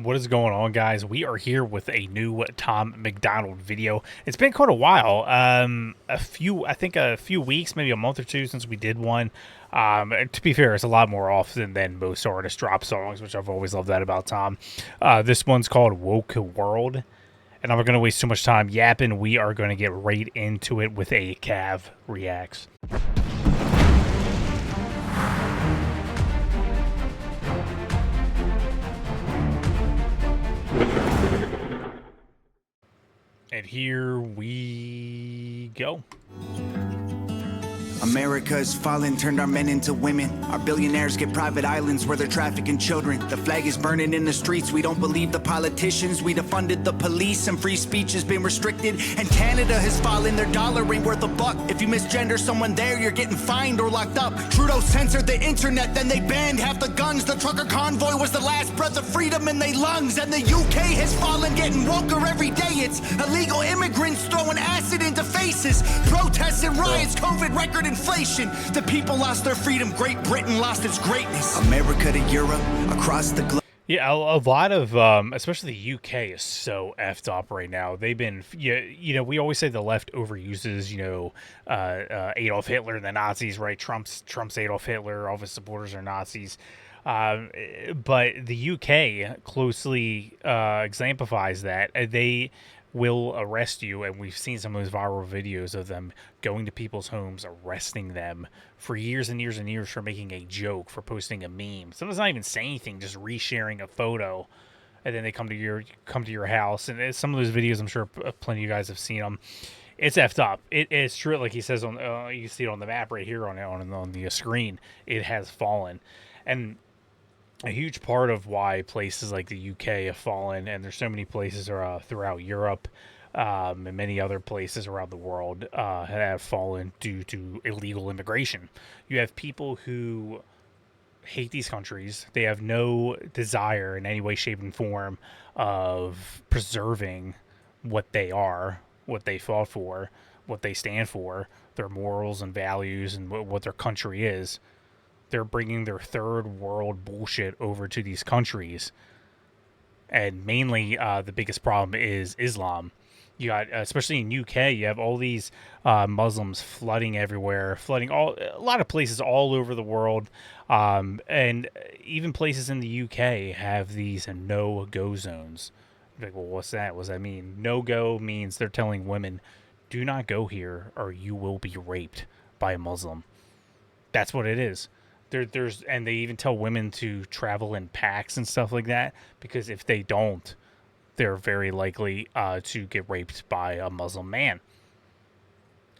What is going on, guys? We are here with a new Tom MacDonald video. It's been quite a while, I think a few weeks, maybe a month or two since we did one. To be fair, it's a lot more often than most artists drop songs, which I've always loved that about Tom. This one's called Woke World, and I'm not going to waste too much time yapping. We are going to get right into it with a Cav Reacts. And here we go. America is fallen, turned our men into women. Our billionaires get private islands where they're trafficking children. The flag is burning in the streets. We don't believe the politicians. We defunded the police and free speech has been restricted. And Canada has fallen, their dollar ain't worth a buck. If you misgender someone there, you're getting fined or locked up. Trudeau censored the internet, then they banned half the guns. The trucker convoy was the last breath of freedom in their lungs. And the UK has fallen, getting woker every day. It's illegal immigrants throwing acid into faces. Protests and riots, COVID record inflation. The people lost their freedom. Great Britain lost its greatness. America to Europe, across the globe. Yeah, a lot of, especially the UK is so effed up right now. They've been, we always say the left overuses, Adolf Hitler and the Nazis, right? Trump's Adolf Hitler, all of his supporters are Nazis. But the UK closely exemplifies that. They will arrest you, and we've seen some of those viral videos of them going to people's homes, arresting them for years and years and years for making a joke, for posting a meme. Sometimes not even saying anything, just resharing a photo, and then they come to your house. And some of those videos, I'm sure plenty of you guys have seen them. It's effed up. It's true, like he says on you see it on the map right here on the screen. It has fallen, and a huge part of why places like the UK have fallen, and there's so many places throughout Europe and many other places around the world have fallen due to illegal immigration. You have people who hate these countries. They have no desire in any way, shape, and form of preserving what they are, what they fought for, what they stand for, their morals and values, and what their country is. They're bringing their third world bullshit over to these countries. And mainly the biggest problem is Islam. You got, especially in UK, you have all these Muslims flooding everywhere, a lot of places all over the world. And even places in the UK have these no-go zones. Like, well, what's that? What does that mean? No-go means they're telling women, do not go here or you will be raped by a Muslim. That's what it is. And they even tell women to travel in packs and stuff like that, because if they don't, they're very likely to get raped by a Muslim man.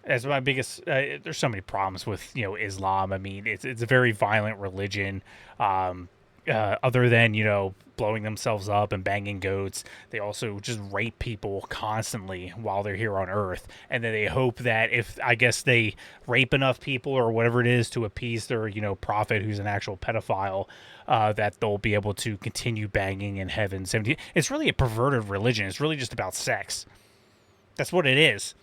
That's my biggest. There's so many problems with Islam. I mean, it's a very violent religion. Other than blowing themselves up and banging goats, they also just rape people constantly while they're here on Earth, and then they hope that if they rape enough people or whatever it is to appease their prophet, who's an actual pedophile, that they'll be able to continue banging in heaven. 17. It's really a perverted religion. It's really just about sex. That's what it is.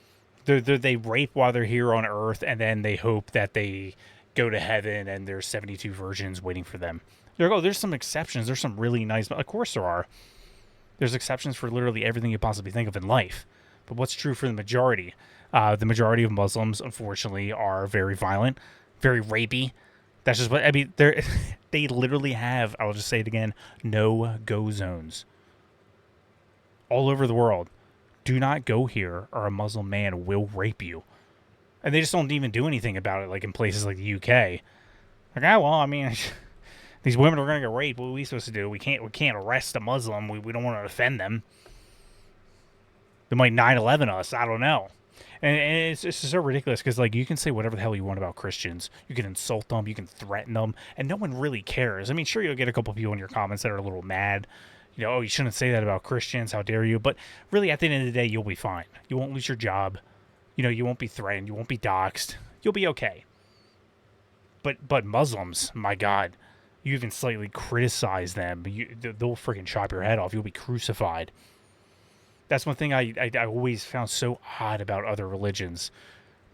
They rape while they're here on Earth, and then they hope that they go to heaven and there's 72 virgins waiting for them. There's some exceptions. There's some really nice. Of course there are. There's exceptions for literally everything you possibly think of in life. But what's true for the majority? The majority of Muslims, unfortunately, are very violent, very rapey. That's just what I mean. They literally have, I'll just say it again, no-go zones all over the world. Do not go here or a Muslim man will rape you. And they just don't even do anything about it, like in places like the UK. Like, well, I mean, these women are going to get raped. What are we supposed to do? We can't arrest a Muslim. We don't want to offend them. They might 9/11 us. I don't know. And it's just so ridiculous because, like, you can say whatever the hell you want about Christians. You can insult them. You can threaten them. And no one really cares. I mean, sure, you'll get a couple people in your comments that are a little mad. Oh, you shouldn't say that about Christians. How dare you? But really, at the end of the day, you'll be fine. You won't lose your job. You won't be threatened. You won't be doxxed. You'll be okay. But Muslims, my God. You even slightly criticize them, they'll freaking chop your head off. You'll be crucified. That's one thing I always found so odd about other religions.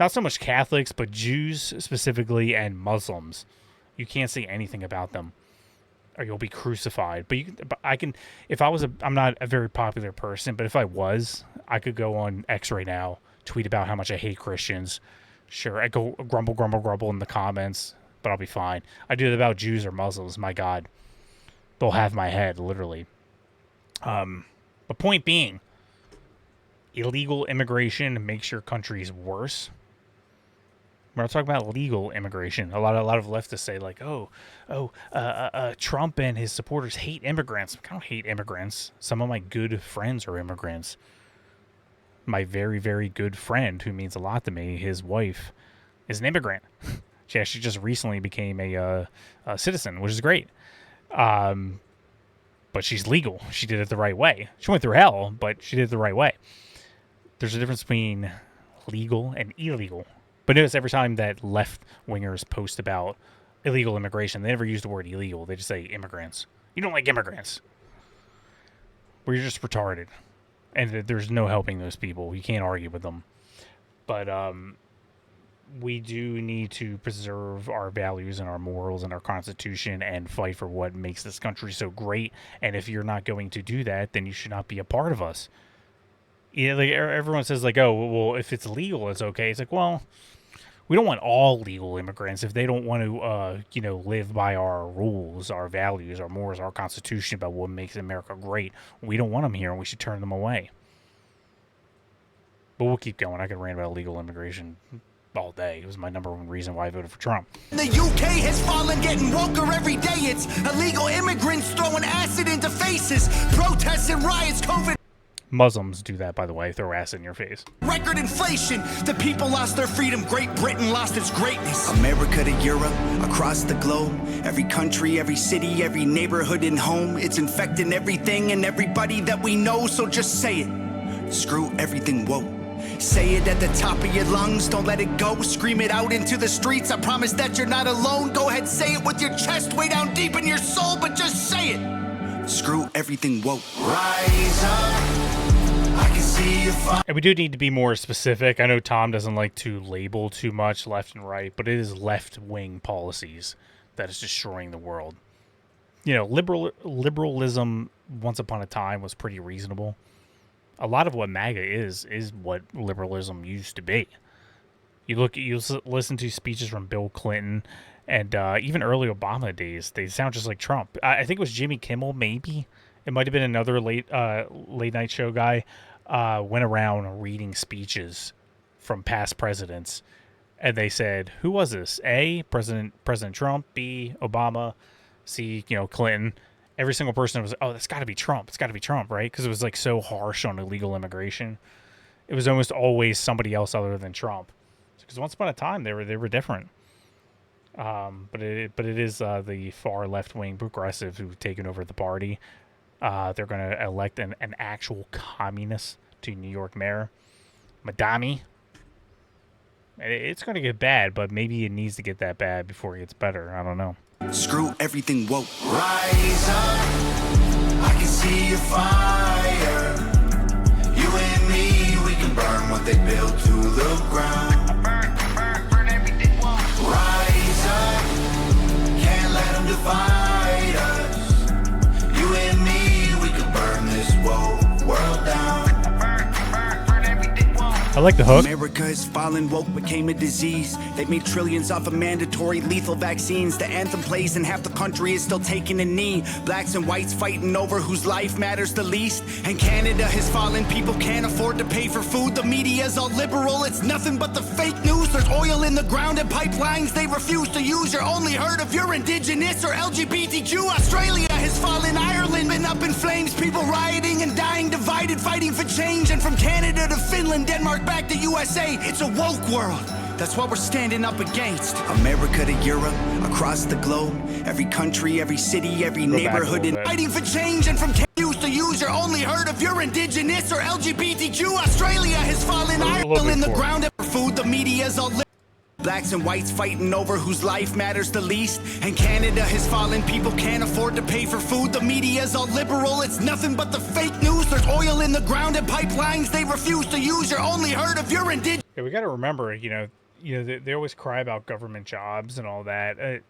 Not so much Catholics, but Jews specifically and Muslims. You can't say anything about them. or you'll be crucified. But I can, if I was I'm not a very popular person, but if I was, I could go on X right now, tweet about how much I hate Christians. Sure, I go grumble, grumble, grumble in the comments, but I'll be fine. I do it about Jews or Muslims. My God, they'll have my head, literally. But point being, illegal immigration makes your countries worse. We're not talking about legal immigration. A lot of leftists say like, Trump and his supporters hate immigrants. I don't hate immigrants. Some of my good friends are immigrants. My very, very good friend, who means a lot to me, his wife, is an immigrant. She actually just recently became a citizen, which is great. But she's legal. She did it the right way. She went through hell, but she did it the right way. There's a difference between legal and illegal. But notice every time that left-wingers post about illegal immigration, they never use the word illegal. They just say immigrants. You don't like immigrants. Well, you're just retarded. And there's no helping those people. You can't argue with them. But we do need to preserve our values and our morals and our Constitution and fight for what makes this country so great. And if you're not going to do that, then you should not be a part of us. Yeah, like everyone says, like, oh, well, if it's legal, it's okay. It's like, well, we don't want all legal immigrants if they don't want to, live by our rules, our values, our morals, our Constitution about what makes America great. We don't want them here, and we should turn them away. But we'll keep going. I could rant about illegal immigration all day. It was my number one reason why I voted for Trump. The UK has fallen, getting woker every day. It's illegal immigrants throwing acid into faces, protests and riots, COVID. Muslims do that, by the way, throw acid in your face. Record inflation, the people lost their freedom, Great Britain lost its greatness. America to Europe, across the globe, every country, every city, every neighborhood and home, it's infecting everything and everybody that we know, so just say it. Screw everything woke. Say it at the top of your lungs, don't let it go. Scream it out into the streets, I promise that you're not alone. Go ahead, say it with your chest way down deep in your soul, but just say it. Screw everything woke. Rise up. And we do need to be more specific. I know Tom doesn't like to label too much left and right, but it is left-wing policies that is destroying the world. Liberalism once upon a time was pretty reasonable. A lot of what MAGA is what liberalism used to be. You listen to speeches from Bill Clinton and even early Obama days. They sound just like Trump. I think it was Jimmy Kimmel, maybe. It might have been another late night show guy. Went around reading speeches from past presidents, and they said, "Who was this? A, President Trump. B, Obama. C, Clinton." Every single person was, "Oh, that's got to be Trump. It's got to be Trump, right?" Because it was like so harsh on illegal immigration. It was almost always somebody else other than Trump. Because once upon a time they were different. But it is the far left wing progressive who've taken over the party. They're going to elect an actual communist to New York mayor, Madami. It's going to get bad, but maybe it needs to get that bad before it gets better. I don't know. Screw everything woke. Rise up, I can see your fire. You and me, we can burn what they built to the ground. Burn everything woke. Rise up, can't let them divide us. You and me, we can burn this woke world down. I like the hook. America is fallen, woke became a disease. They've made trillions off of mandatory lethal vaccines. The anthem plays and half the country is still taking a knee. Blacks and whites fighting over whose life matters the least. And Canada has fallen, people can't afford to pay for food. The media's all liberal, it's nothing but the fake news. There's oil in the ground and pipelines they refuse to use. You're only heard if you're indigenous or LGBTQ. Australia has fallen, Ireland been up in flames. People rioting and dying, divided, fighting for change. And from Canada to Finland, Denmark, back to USA, it's a woke world. That's what we're standing up against. America to Europe, across the globe, every country, every city, every neighborhood, and fighting for change. And from used to use, you're only heard if you're indigenous or LGBTQ. Australia has fallen, Ireland in the ground for food. The media's all blacks and whites fighting over whose life matters the least. And Canada has fallen, people can't afford to pay for food. The media's all liberal, it's nothing but the fake news. There's oil in the ground and pipelines they refuse to use. You're only heard if you're indigenous. Yeah, we got to remember, they always cry about government jobs and all that.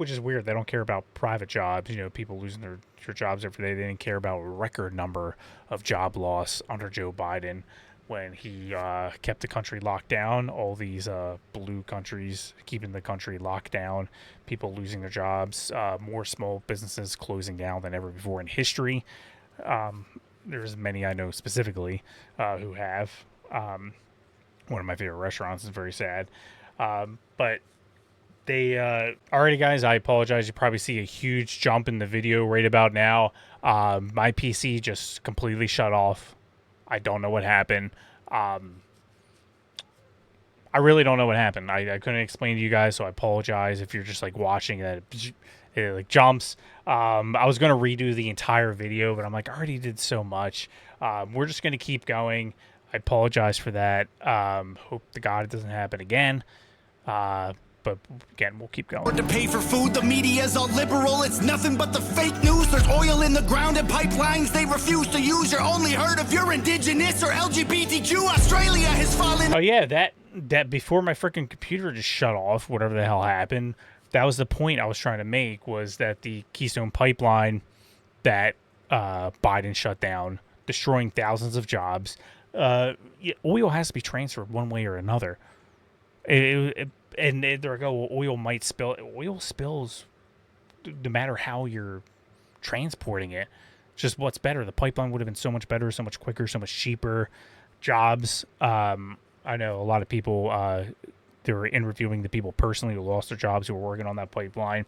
which is weird. They don't care about private jobs. You know, people losing their jobs every day. They didn't care about a record number of job loss under Joe Biden when he kept the country locked down. All these blue countries keeping the country locked down, people losing their jobs, more small businesses closing down than ever before in history. There's many I know specifically who have. One of my favorite restaurants is very sad. But they, alrighty guys, I apologize. You probably see a huge jump in the video right about now. My PC just completely shut off. I don't know what happened. I really don't know what happened. I couldn't explain to you guys, so I apologize if you're just like watching that it like jumps. I was gonna redo the entire video, but I'm like, I already did so much. We're just gonna keep going. I apologize for that. Hope to God it doesn't happen again. But again, we'll keep going. To pay for food, the media's all liberal. It's nothing but the fake news. There's oil in the ground and pipelines they refuse to use. You're only heard if you're indigenous or LGBTQ. Australia has fallen. Oh yeah, that before my freaking computer just shut off, whatever the hell happened. That was the point I was trying to make, was that the Keystone Pipeline that Biden shut down, destroying thousands of jobs. Oil has to be transferred one way or another. And they're like, oh, oil might spill. Oil spills no matter how you're transporting it. Just what's better. The pipeline would have been so much better, so much quicker, so much cheaper. Jobs. I know a lot of people, they were interviewing the people personally who lost their jobs who were working on that pipeline.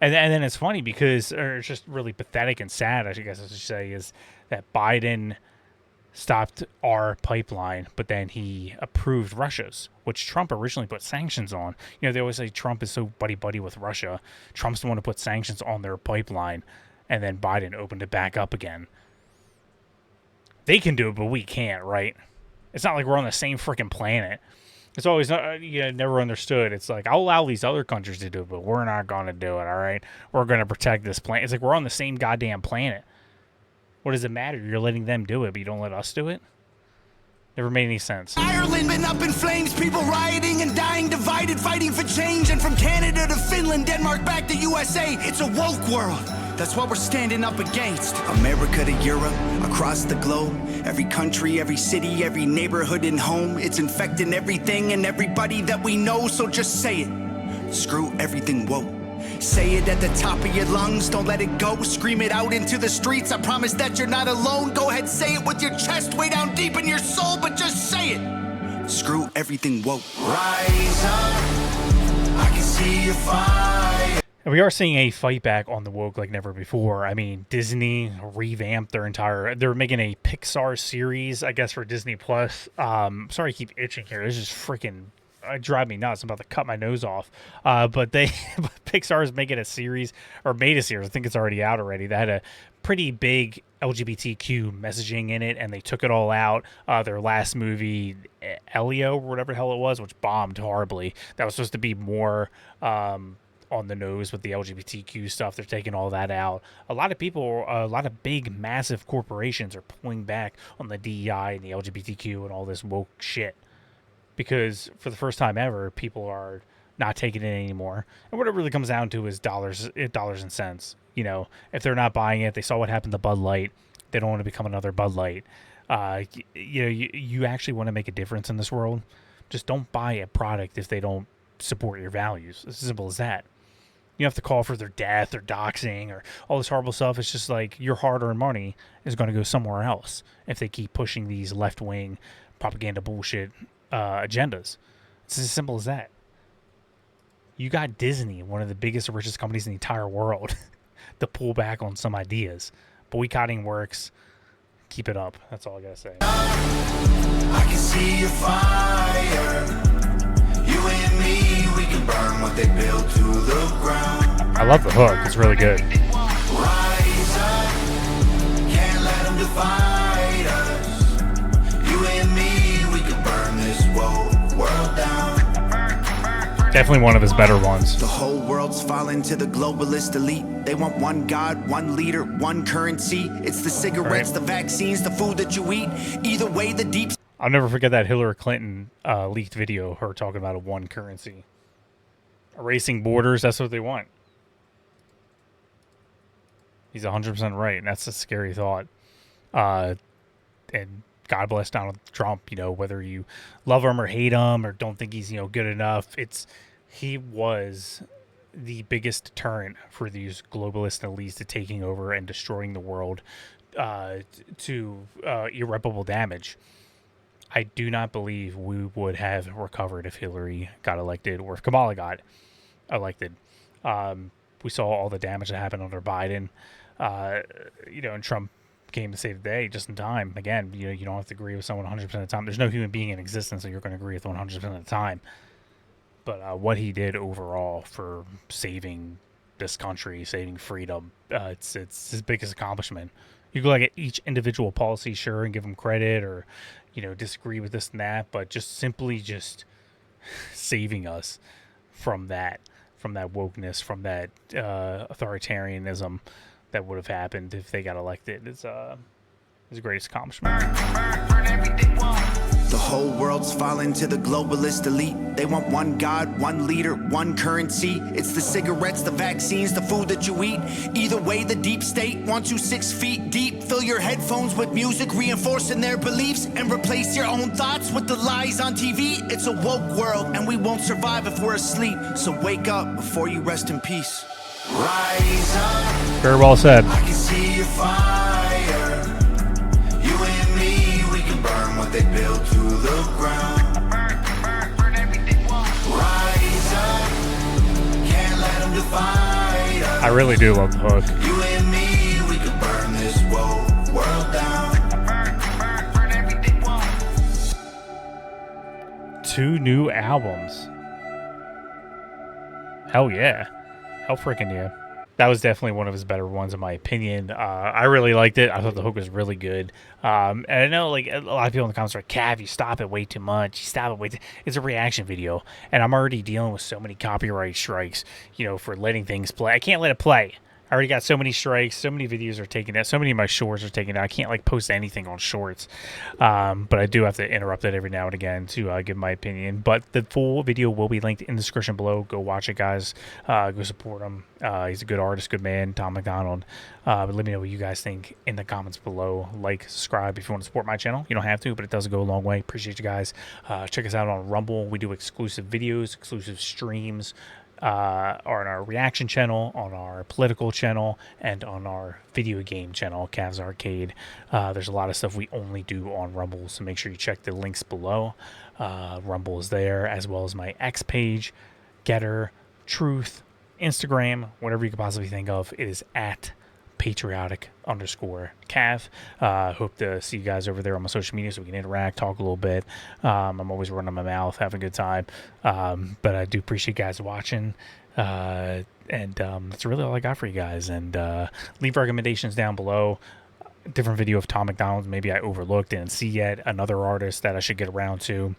And then it's funny because, or it's just really pathetic and sad, I guess I should say, is that Biden stopped our pipeline, but then he approved Russia's, which Trump originally put sanctions on. You know, they always say Trump is so buddy-buddy with Russia. Trump's the one who put sanctions on their pipeline, and then Biden opened it back up again. They can do it, but we can't, right? It's not like we're on the same freaking planet. It's always, never understood. It's like, I'll allow these other countries to do it, but we're not going to do it, all right? We're going to protect this planet. It's like we're on the same goddamn planet. What does it matter? You're letting them do it, but you don't let us do it? Never made any sense. Ireland been up in flames, people rioting and dying, divided, fighting for change. And from Canada to Finland, Denmark, back to USA, it's a woke world. That's what we're standing up against. America to Europe, across the globe. Every country, every city, every neighborhood and home. It's infecting everything and everybody that we know, so just say it. Screw everything woke. Say it at the top of your lungs, don't let it go. Scream it out into the streets, I promise that you're not alone. Go ahead, say it with your chest way down deep in your soul, but just say it. Screw everything woke. Rise up, I can see your fire. And we are seeing a fight back on the woke like never before. I mean, Disney revamped they're making a Pixar series, I guess, for Disney Plus. Sorry I keep itching here. This is freaking drive me nuts. I'm about to cut my nose off. But Pixar is making a series, or made a series. I think it's already out already. That had a pretty big LGBTQ messaging in it, and they took it all out. Their last movie, Elio, or whatever the hell it was, which bombed horribly. That was supposed to be more on the nose with the LGBTQ stuff. They're taking all that out. A lot of big, massive corporations are pulling back on the DEI and the LGBTQ and all this woke shit. Because for the first time ever, people are not taking it anymore. And what it really comes down to is dollars and cents. You know, if they're not buying it, they saw what happened to Bud Light. They don't want to become another Bud Light. You actually want to make a difference in this world. Just don't buy a product if they don't support your values. It's as simple as that. You have to call for their death or doxing or all this horrible stuff. It's just like your hard-earned money is going to go somewhere else if they keep pushing these left-wing propaganda bullshit agendas. It's as simple as that. You got Disney, one of the biggest and richest companies in the entire world, to pull back on some ideas. Boycotting works. Keep it up. That's all I gotta say. I can see your fire. You and me, we can burn what they built to the ground. I love the hook. It's really good. Rise up. Can't let them divide us. You and me, we can burn this world down. Definitely one of his better ones. The whole world's fallen to the globalist elite. They want one God, one leader, one currency. It's the cigarettes, the vaccines, the food that you eat. Either way, the deep... I'll never forget that Hillary Clinton leaked video, her talking about a one currency. Erasing borders, that's what they want. He's 100% right, and that's a scary thought. Uh, and God bless Donald Trump. Whether you love him or hate him or don't think he's good enough, he was the biggest deterrent for these globalist elites to taking over and destroying the world to irreparable damage. I do not believe we would have recovered if Hillary got elected or if Kamala got elected. We saw all the damage that happened under Biden, and Trump came to save the day just in time. Again, you don't have to agree with someone 100% of the time. There's no human being in existence that you're going to agree with 100% of the time. But what he did overall for saving this country, saving freedom, it's his biggest accomplishment. You can look at each individual policy, sure, and give him credit, or disagree with this and that, but just simply saving us from that wokeness, from that authoritarianism that would have happened if they got elected is his greatest accomplishment. The whole world's fallen to the globalist elite. They want one God, one leader, one currency. It's the cigarettes, the vaccines, the food that you eat. Either way, the deep state wants you 6 feet deep. Fill your headphones with music, reinforcing their beliefs, and replace your own thoughts with the lies on TV. It's a woke world, and we won't survive if we're asleep. So wake up before you rest in peace. Rise up. Very well said. I can see your fire. You and me, we can burn what they built to the ground. Burn everything. Rise up. Can't let them divide us. I really do love the hook. You and me, we can burn this world down. Burn everything. 2 new albums. Hell yeah. Hell freaking yeah. That was definitely one of his better ones in my opinion. I really liked it. I thought the hook was really good. And I know like a lot of people in the comments are like, Cav, you stop it way too much. You stop it way too... It's a reaction video. And I'm already dealing with so many copyright strikes, for letting things play. I can't let it play. I already got so many strikes. So many videos are taken out. So many of my shorts are taken out. I can't post anything on shorts. But I do have to interrupt it every now and again to give my opinion. But the full video will be linked in the description below. Go watch it, guys. Go support him. He's a good artist, good man, Tom MacDonald. But let me know what you guys think in the comments below. Like, subscribe if you want to support my channel. You don't have to, but it does go a long way. Appreciate you guys. Check us out on Rumble. We do exclusive videos, exclusive streams. On our reaction channel, on our political channel, and on our video game channel, Cavs Arcade. There's a lot of stuff we only do on Rumble, so make sure you check the links below. Rumble is there, as well as my X page, Getter, Truth, Instagram, whatever you could possibly think of. It is at Patriotic_Cav. Hope to see you guys over there on my social media so we can interact, talk a little bit. I'm always running my mouth, having a good time. But I do appreciate you guys watching. And that's really all I got for you guys. And leave recommendations down below. Different video of Tom MacDonald maybe I overlooked, didn't see yet. Another artist that I should get around to.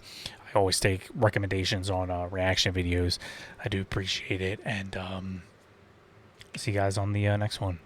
I always take recommendations on reaction videos. I do appreciate it. And see you guys on the next one.